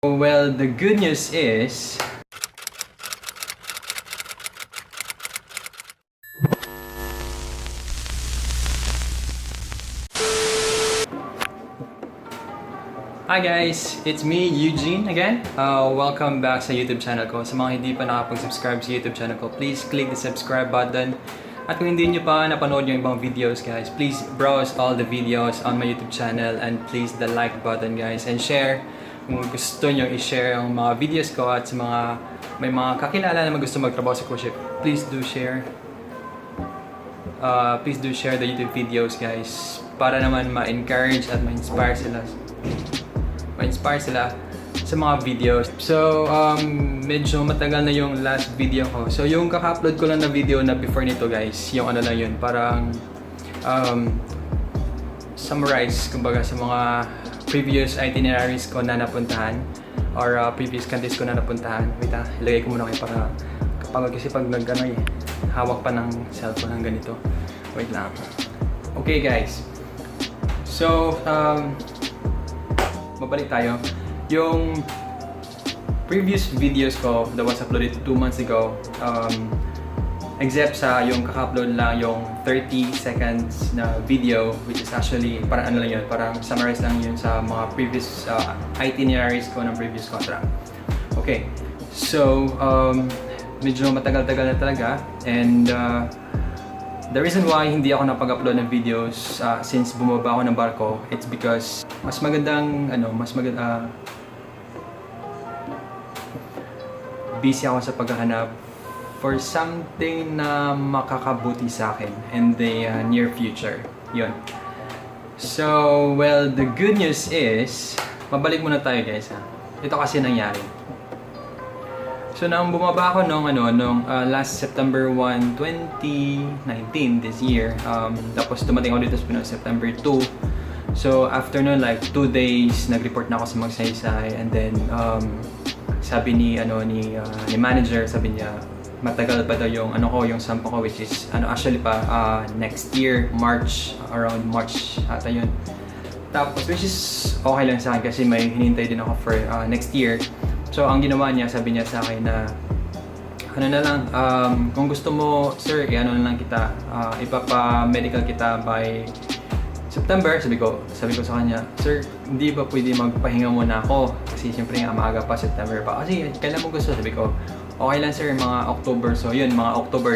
Well, the good news is hi guys! It's me, Eugene again. Welcome back sa YouTube channel ko. Sa mga hindi pa nakapag-subscribe sa YouTube channel ko, please click the subscribe button. At kung hindi nyo pa napanood yung ibang videos guys, please browse all the videos on my YouTube channel and please the like button guys and share. Kung gusto nyo i-share ang mga videos ko at sa may mga kakilala na gusto magtrabaho sa cruise ship, please do share. Please do share the YouTube videos guys para naman ma-encourage at ma-inspire sila sa mga videos. So, medyo matagal na yung last video ko. So, yung kaka-upload ko lang na video na before nito guys, yung ano lang yun, parang summarize kumbaga sa mga previous itineraries ko na napuntahan or previous countries ko na napuntahan. Wait ilagay ko muna kayo para kapag kasi pag hawak pa ng cellphone ng ganito. Wait lang. Okay guys. So, mabalik tayo. Yung previous videos ko that was uploaded 2 months ago, except sa yung kaka-upload lang yung 30 seconds na video, which is actually parang ano lang yun, parang summarize lang yun sa mga previous itineraries ko ng previous contract. Okay, so medyo matagal-tagal na talaga, and the reason why hindi ako napag-upload ng videos since bumaba ako ng barko, it's because mas magandang busy ako sa paghahanap for something na makakabuti sa akin in the near future. Yun. So, well, the good news is, mabalik muna tayo guys ha. Ito kasi nangyari. So, nang bumaba ako nung last September 1, 2019, this year, tapos dumating ako dito sa Pinas September 2. So, after nun, like 2 days, nag-report na ako sa Magsaysay, and then, sabi ni manager, sabi niya, matagal pa daw yung yung sampa ko, which is actually pa next year, March, around March ata yun. Tapos which is okay lang sa akin kasi may hinintay din ako for next year. So ang ginawa niya, sabi niya sa akin na kung gusto mo sir, na lang kita, ipapa-medical kita by September. Sabi ko sa kanya, sir, hindi ba pwede magpahinga muna ako? Kasi siyempre nga maaga pa, September pa. Kasi kailan mo gusto? Sabi ko, okay lang sir, mga October. So yun, mga October,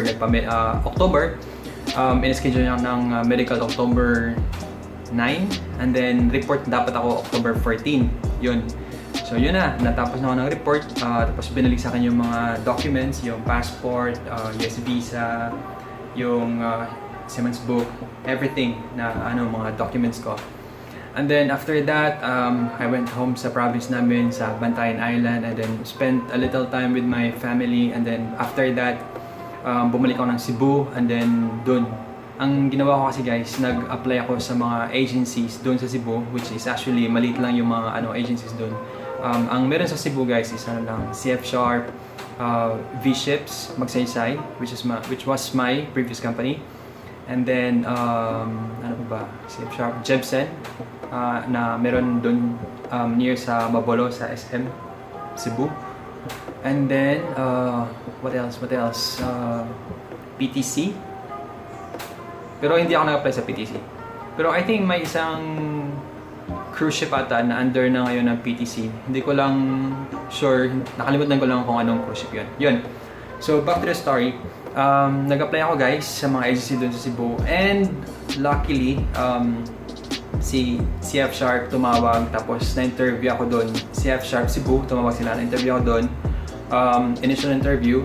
in-schedule niya ng medical October 9. And then report dapat ako October 14. Yun. So yun na, natapos na ako ng report. Tapos binalik sa akin yung mga documents, yung passport, US visa, yung Seaman's book, everything na mga documents ko. And then after that, I went home sa province namin sa Bantayan Island, and then spent a little time with my family. And then after that, bumalik ako ng Cebu, and then doon. Ang ginawa ko kasi guys, nag-apply ako sa mga agencies doon sa Cebu, which is actually maliit lang yung mga agencies doon. Ang meron sa Cebu guys is CF Sharp, V-Ships, Magsaysay, which was my previous company. And then, CF Sharp, Jebsen, na meron doon near sa Babolo, sa SM, Cebu. And then, what else? PTC. Pero hindi ako nag-apply sa PTC. Pero I think may isang cruise ship ata na under na ngayon ng PTC. Hindi ko lang sure, nakalimutan ko lang kung anong cruise ship yun. Yun. So, back to the story. Nag-apply ako guys sa mga agency doon sa Cebu, and luckily si CF Sharp tumawag, tapos na-interview ako doon. CF Sharp Cebu, tumawag sila, na-interview ako doon. Initial interview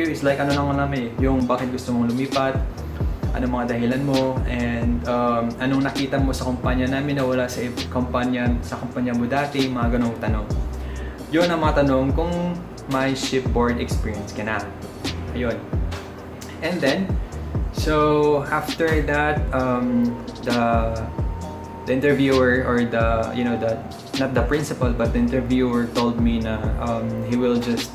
is like yung bakit gusto mong lumipat, anong mga dahilan mo, and anong nakita mo sa kumpanya namin na wala sa kumpanya mo dati, mga ganong tanong. Yun ang mga tanong kung may shipboard experience ka na. Ayun. And then, so after that, the interviewer, or not the principal, but the interviewer told me na he will just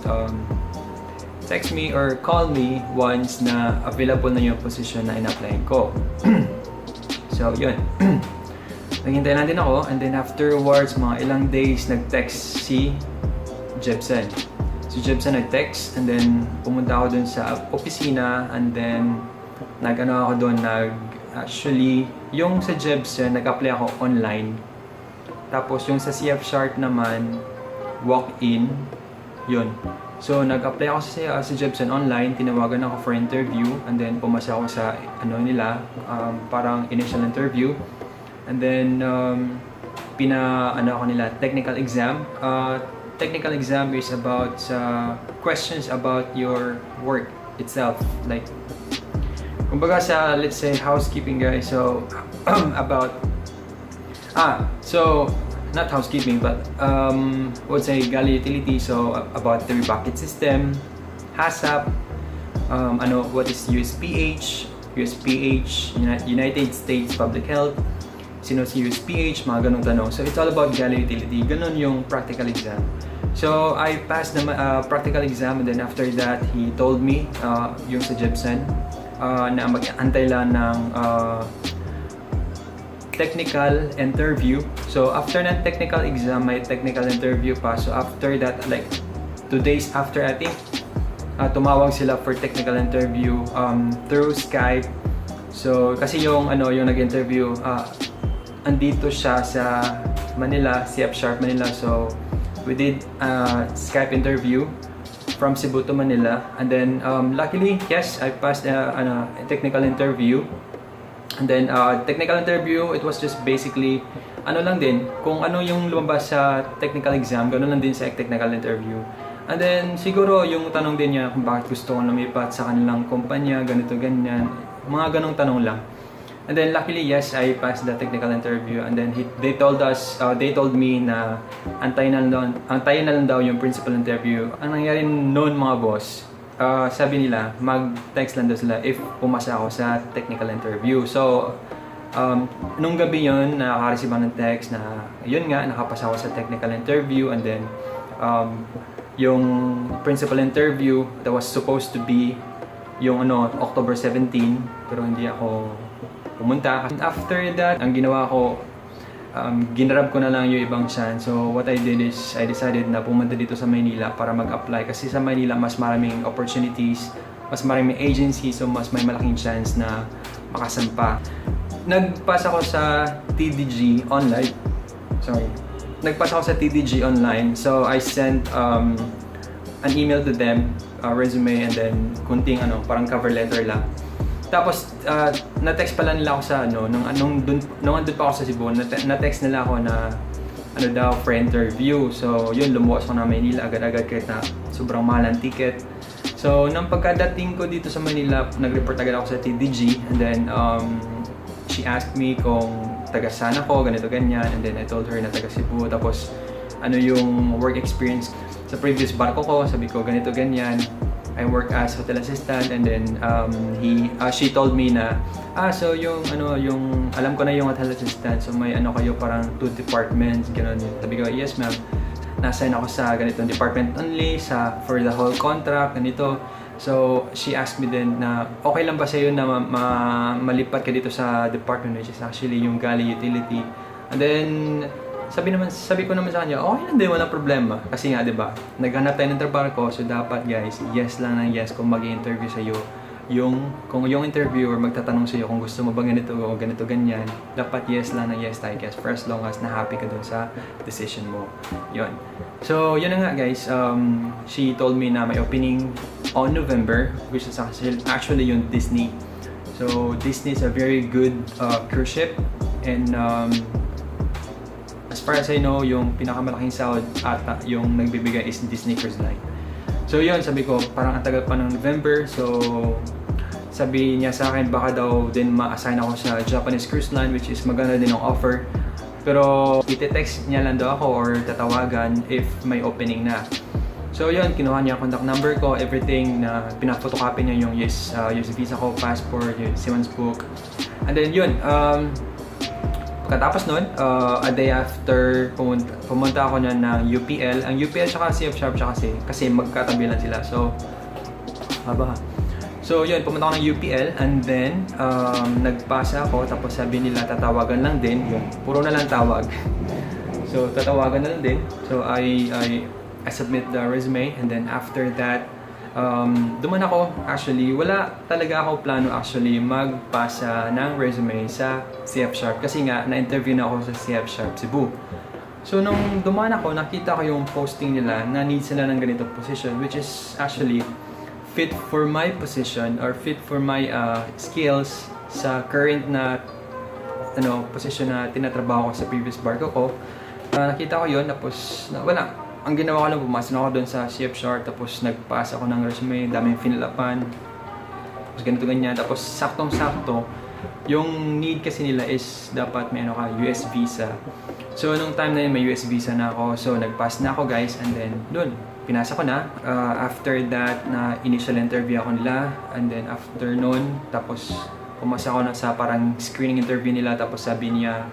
text me or call me once na available na yung position na in-applyin ko. So yun. naghintay lang din ako, and then afterwards, mga ilang days, nag-text si Jebsen. Si Jebsen nag-text, and then pumunta ako dun sa opisina, and then ako doon, actually, yung sa Jebsen, nag-apply ako online. Tapos yung sa CF Sharp naman, walk-in, yun. So, nag-apply ako sa Jebsen online, tinawagan ako for interview, and then pumasa ako sa parang initial interview. And then, ako nila, technical exam. Technical exam is about questions about your work itself. Like, kumbaga sa, let's say, housekeeping guys. So, not housekeeping, but I would say galley utility. So, about the Bakit system, HACCP, what is USPH, United States Public Health, sino si USPH, mga ganong tanong. So, it's all about galley utility. Ganon yung practical exam. So, I passed the practical exam, and then after that, he told me, yung sa Jebsen, na mag-antay lang ng technical interview. So, after ng technical exam, may technical interview pa. So, after that, like 2 days after, I think, tumawag sila for technical interview through Skype. So, kasi yung nag-interview, andito siya sa Manila, CF Sharp Manila. So, we did Skype interview from Cebu to Manila. And then, luckily, yes, I passed a technical interview. And then, technical interview, it was just basically, lang din, kung ano yung lumabas sa technical exam, gano'n lang din sa technical interview. And then, siguro yung tanong din niya kung bakit gusto kong lumipat sa kanilang kumpanya, ganito, ganyan, mga ganong tanong lang. And then, luckily, yes, I passed the technical interview. And then, they told me na antayin na lang daw yung principal interview. Ang nangyari noon, mga boss, sabi nila, mag-text lang daw sila if pumasa ako sa technical interview. So, nung gabi yun, nakaka-receive ako ng text na, yun nga, nakapasa ako sa technical interview. And then, yung principal interview that was supposed to be yung October 17, pero hindi ako pumunta. After that, ang ginawa ko, ginrab ko na lang yung ibang chance. So, what I did is, I decided na pumunta dito sa Maynila para mag-apply. Kasi sa Maynila, mas maraming opportunities, mas maraming agencies, so mas may malaking chance na makasampa. Nagpasa ako sa TDG online. Nagpasa ako sa TDG online. So, I sent an email to them, resume, and then kunting parang cover letter lang. Tapos, na-text pala nila ako sa nung andun pa ako sa Cebu, na-text nila ako na daw for interview. So, yun, lumuwas ako na Manila agad-agad kahit na sobrang mahal ang ticket. So, nang pagkadating ko dito sa Manila, nag-report agad ako sa TDG, and then she asked me kung taga saan ako, ganito ganyan, and then I told her na taga Cebu. Tapos, yung work experience sa previous barko ko, sabi ko ganito ganyan. I work as hotel assistant, and then she told me na so yung alam ko na yung hotel assistant, so may kayo parang 2 departments, gano'n. Sabi ko, yes ma'am, na-assign ako sa ganitong department only for the whole contract, ganito. So she asked me then na okay lang ba sa'yo na malipat ka dito sa department, which is actually yung galley utility. And then sabi ko naman sa kanya, okay lang din, walang problema. Kasi nga, di ba, naghanap tayo ng trabaho ko, so dapat guys, yes lang ng yes kung mag-i-interview sa'yo. Kung yung interviewer magtatanong sa'yo kung gusto mo ba ganito o ganito ganyan, dapat yes lang ng yes tayo guys, for as long as na-happy ka dun sa decision mo. Yun. So, yun na nga guys, she told me na may opening on November, which is actually yung Disney. So, Disney is a very good cruise ship, and as far as I know, yung pinakamalaking sahod ata yung nagbibigay is Disney Cruise Line. So yun, sabi ko, parang ang tagal pa ng November. So sabi niya sa akin, baka daw din ma-assign ako sa Japanese Cruise Line, which is maganda din ang offer. Pero iti-text niya lang daw ako or tatawagan if may opening na. So yun, kinuha niya ang contact number ko, everything na pinapotocopy niya yung yung visa ko, passport, yung Seaman's book. And then yun, pagkatapos nun, a day after, pumunta ako na ng UPL. Ang UPL tsaka CF Sharp siya kasi magkatabi lang sila. So, So yun, pumunta ako ng UPL and then nagpasa ako, tapos sabi nila tatawagan lang din, yun, puro na lang tawag. So tatawagan na lang din. So I submit the resume and then after that duman ako. Actually wala talaga ako plano actually magpasa ng resume sa CF Sharp kasi nga na-interview na ako sa CF Sharp Cebu. So nung duman ako, nakita ko yung posting nila na need sila ng ganitong position, which is actually fit for my position or fit for my skills sa current na position na tinatrabaho ko sa previous bar ko. Nakita ko yun, tapos wala. Ang ginawa ko lang, pumasok ako doon sa CF Sharp, tapos nagpass ako ng resume, daming finilapan, tapos ganito ganyan, tapos saktong-sakto, yung need kasi nila is dapat may US visa. So nung time na yun, may US visa na ako, so nagpass na ako guys, and then doon, pinasa ko na. After that, na initial interview ako nila, and then after noon, tapos pumasa ako na sa parang screening interview nila, tapos sabi niya,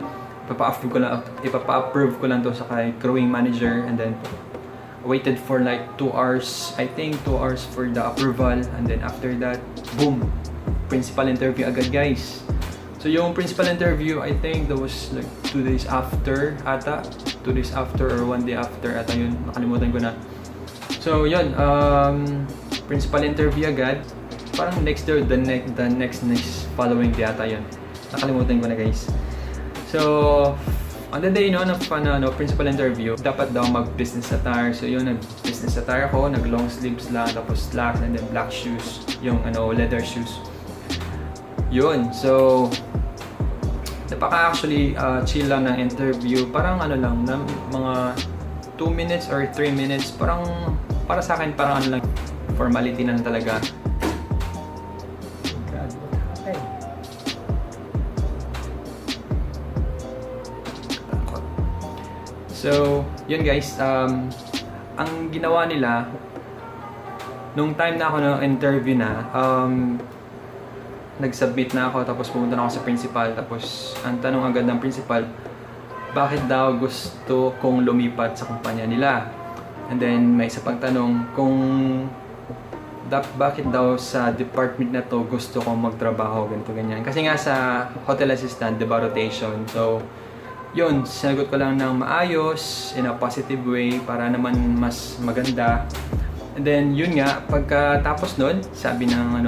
ipapa-approve ko lang to sa kay crewing manager, and then waited for like 2 hours, I think 2 hours for the approval, and then after that, boom, principal interview agad guys. So yung principal interview, I think that was like 2 days after ata, 2 days after or 1 day after ata yun, nakalimutan ko na. So yun, principal interview agad, parang next day, the next following day ata yun, nakalimutan ko na guys. So, on the day ng principal interview, dapat daw mag-business attire. So yun, nag-business attire ako, nag-long sleeves lang, tapos slacks and then black shoes, yung leather shoes. Yun, so napaka-actually chill lang ng interview. Parang lang, na mga 2 minutes or 3 minutes, parang para sa akin, parang lang, formality na lang talaga. So, yun guys, ang ginawa nila, nung time na ako na interview na, nag-submit na ako, tapos pumunta na ako sa principal, tapos ang tanong agad ng principal, bakit daw gusto kong lumipat sa kumpanya nila? And then, may isa pang tanong, bakit daw sa department na to gusto kong magtrabaho, ganito ganyan. Kasi nga sa hotel assistant, diba rotation, so yun, sinagot ko lang ng maayos, in a positive way, para naman mas maganda. And then, yun nga, pagkatapos nun, sabi ng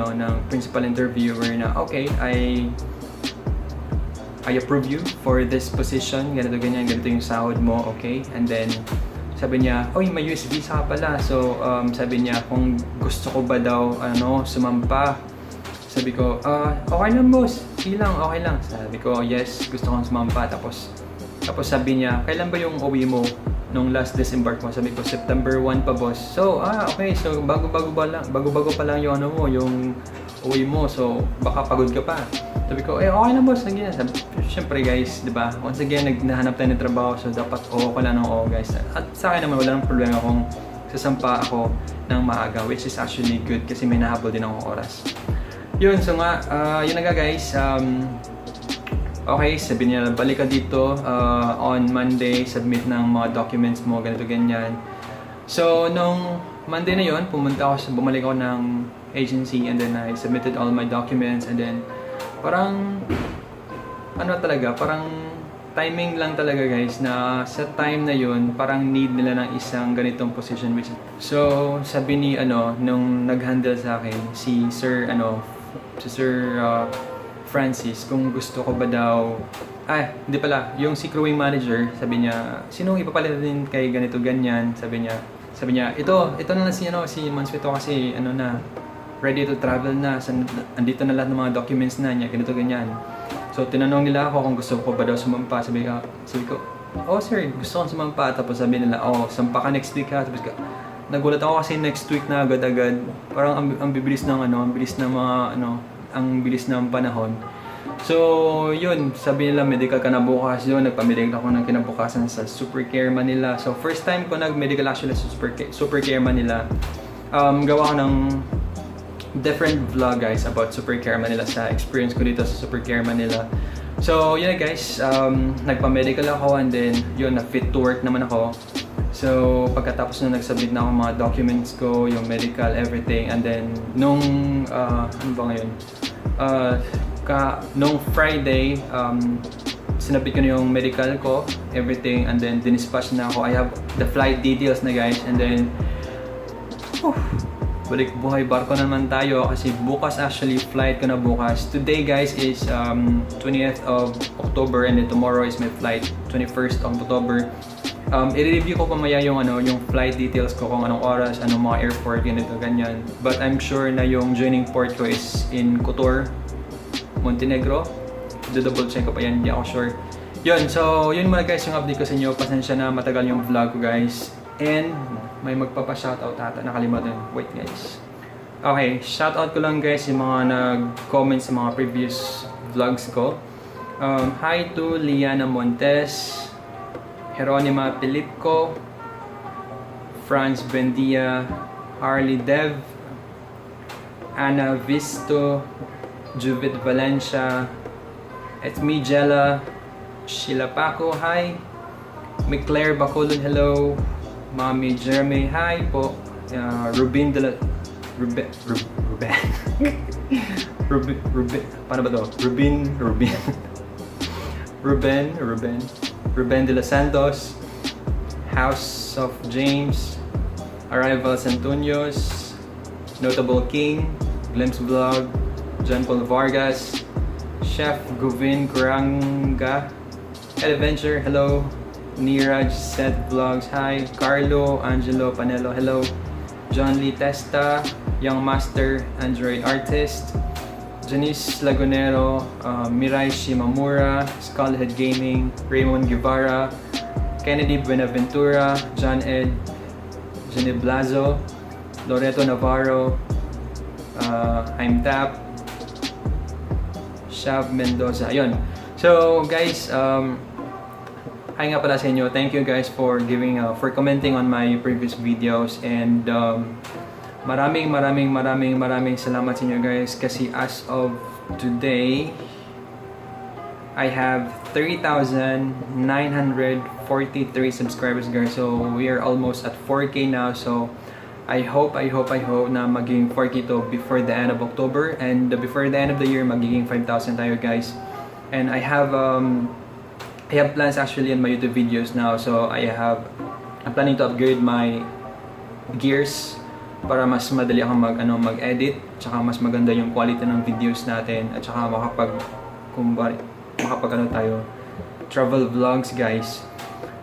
principal interviewer na, okay, I approve you for this position, ganito ganyan, ganito yung sahod mo, okay? And then, sabi niya, oy, may US visa ka pala. So, sabi niya, kung gusto ko ba daw, sumampa. Sabi ko, okay lang boss, sige lang, okay lang. Sabi ko, yes, gusto kong sumampa. Tapos sabi niya, kailan ba yung uwi mo nung last disembark mo? Sabi ko, September 1 pa boss. So, okay. So, bago-bago pa lang yung yung uwi mo. So, baka pagod ka pa. Sabi ko, okay lang boss. Siyempre guys, di ba? Once again, naghahanap tayo ng trabaho. So, dapat ko lang ng guys. At sa akin naman, wala nang problema kung sasampa ako ng maaga. Which is actually good kasi may nahabol din akong oras. Yun, so nga, yun na guys. Okay, sabi niya, balik ka dito on Monday, submit ng mga documents mo, ganito ganyan. So, nung Monday na yon, bumalik ako ng agency, and then I submitted all my documents, and then parang parang timing lang talaga guys, na sa time na yon parang need nila ng isang ganitong position, which so sabi ni nung nag-handle sa akin si Sir Francis, kung gusto ko ba daw, hindi pala, yung si crewing manager, sabi niya, sinong ipapalit din kay ganito ganyan, sabi niya, ito na lang si Mansueto kasi ready to travel na, andito na lahat ng mga documents na niya, ganito ganyan. So tinanong nila ako kung gusto ko ba daw sumampa, sabi ko, oh sir, gusto kong sumampa. Tapos sabi nila, sampa ka next week ha. Tapos nagulat ako kasi next week na agad-agad, parang ang bibilis ng ang bilis ng panahon. So, yun, sabi nila medical ka na bukas yun. Nagpa-medical ako ng kinabukasan sa Super Care Manila. So, first time ko nag-medical actually sa Super Care Manila. Gawa ko ng different vlog guys about Super Care Manila sa experience ko dito sa Super Care Manila. So, yun guys, nagpa-medical ako, and then yun, na-fit to work naman ako. So, pagkatapos na nagsubmit na ako mga documents ko, yung medical, everything, and then, nung, ano ba ngayon? Nung Friday, sinabit ko na yung medical ko, everything, and then, dinispatch na ako. I have the flight details na guys, and then, balik buhay barko naman tayo kasi bukas actually flight ko na bukas. Today guys is 20th of October and then tomorrow is my flight 21st of October. I-review ko pamaya yung yung flight details ko kung anong oras, anong mga airport, ganito, ganyan. But I'm sure na yung joining port ko is in Kotor, Montenegro. Do-double check ko pa yan, hindi ako sure. Yun, so yun muna guys yung update ko sa inyo. Pasensya na matagal yung vlog ko guys. And may magpapa-shoutout ata, nakalimutan. Wait guys. Okay, shoutout ko lang guys yung mga nag-comment sa mga previous vlogs ko. Hi to Liana Montes, Jeronima Pilipco, Franz Bendia, Harley Dev, Ana Visto, Juvit Valencia, it's me Jella, Sheila Paco, hi, McClare Bacolod, hello, Mami Jeremy, hi po, Ruben de la... Ruben paano ba to? Ruben de los Santos, House of James, Arrivals Antonios, Notable King, Glimpse Vlog, John Paul Vargas, Chef Govin Kuranga, Adventure, hello, Niraj Seth Vlogs, hi, Carlo Angelo Panelo, hello, John Lee Testa, Young Master, Android Artist, Janice Lagunero, Mirai Shimamura, Skullhead Gaming, Raymond Guevara, Kennedy Buenaventura, John Ed, Jenny Blazo, Loreto Navarro, I'm Tap, Shab Mendoza. Ayun. So guys, hi nga pala sa inyo. Thank you guys for for commenting on my previous videos, and maraming salamat sa inyo guys kasi as of today I have 3,943 subscribers guys. So we are almost at 4K now. So I hope na maging 4K to before the end of October, and before the end of the year magiging 5,000 tayo guys. And I have plans actually in my YouTube videos now. So I'm planning to upgrade my gears para mas madali akong mag-edit, tsaka mas maganda yung quality ng videos natin, at tsaka makapag tayo travel vlogs guys.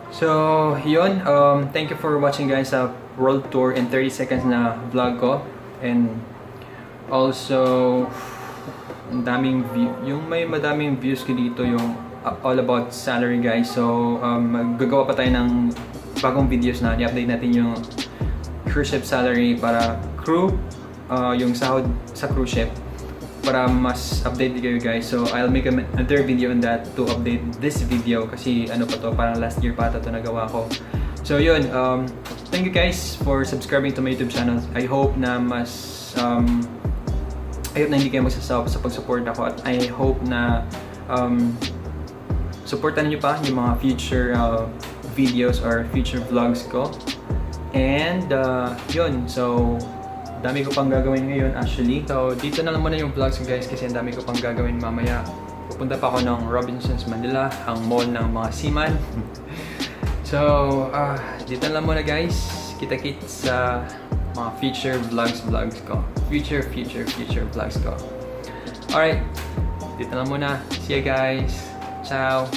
So yun, thank you for watching guys sa world tour in 30 seconds na vlog ko. And also ang may madaming views ko dito yung all about salary guys. So maggagawa pa tayo ng bagong videos na i-update natin yung cruise ship salary para crew, yung sahod sa cruise ship, para mas update kayo guys. So I'll make another video on that to update this video kasi parang last year pa ito nagawa ko. So yun, thank you guys for subscribing to my YouTube channel. I hope na hindi kayo magsasawa sa pag-support ako, at I hope na supportan niyo pa yung mga future videos or future vlogs ko. And yun, so dami ko pang gagawin ngayon actually. So dito na lang muna yung vlogs guys kasi ang dami ko pang gagawin mamaya. Pupunta pa ako ng Robinsons Manila, ang mall ng mga Seaman. So dito na lang muna guys. Kita-kits sa mga future vlogs ko. Future vlogs ko. Alright, dito na lang muna. See you guys. Ciao.